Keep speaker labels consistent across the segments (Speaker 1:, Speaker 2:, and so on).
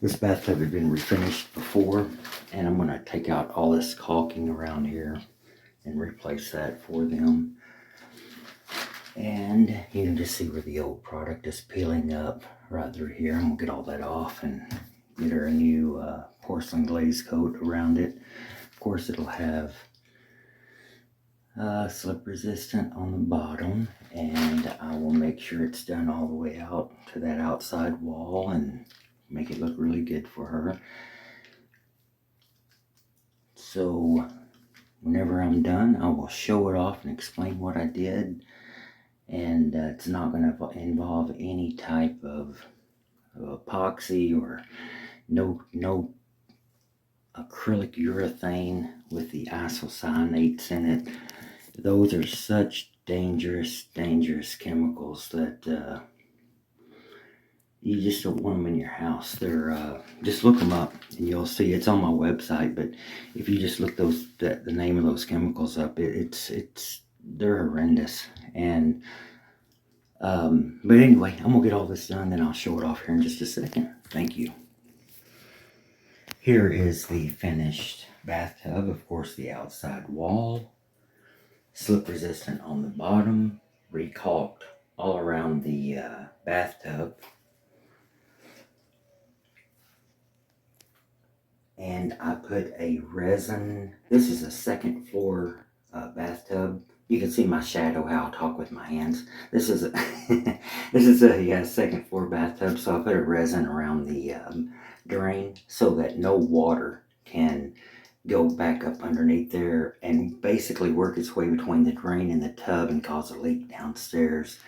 Speaker 1: This bathtub had been refinished before, and I'm going to take out all this caulking around here and replace that for them. And you can just see where the old product is peeling up right through here. I'm going to get all that off and get her a new porcelain glaze coat around it. Of course, it'll have slip resistant on the bottom, and I will make sure it's done all the way out to that outside wall and make it look really good for her. So whenever I'm done, I will show it off and explain what I did, and it's not going to involve any type of epoxy or no acrylic urethane with the isocyanates in it. Those are such dangerous chemicals that you just don't want them in your house. They're just look them up and you'll see. It's on my website, but if you just look the name of those chemicals up, they're horrendous. And but anyway, I'm gonna get all this done, then I'll show it off here in just a second. Thank you. Here is the finished bathtub. Of course, the outside wall, slip resistant on the bottom, recalked all around the bathtub. And I put a resin. This is a second floor bathtub. You can see my shadow, how I talk with my hands. This is a this is a second floor bathtub, so I put a resin around the drain so that no water can go back up underneath there and basically work its way between the drain and the tub and cause a leak downstairs.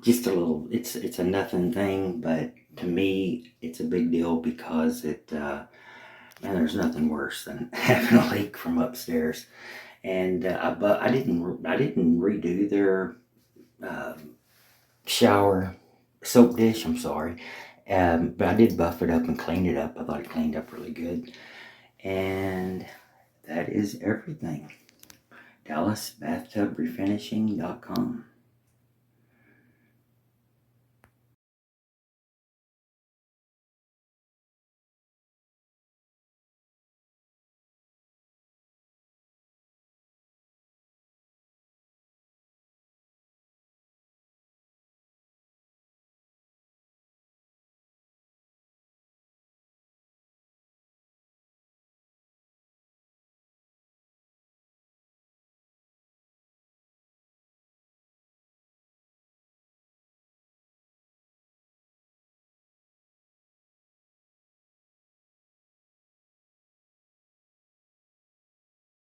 Speaker 1: Just a little, it's a nothing thing, but to me it's a big deal because it man, there's nothing worse than having a leak from upstairs. And but I didn't redo their shower soap dish. I'm sorry, but I did buff it up and clean it up. I thought it cleaned up really good. And that is everything. DallasBathtubRefinishing.com.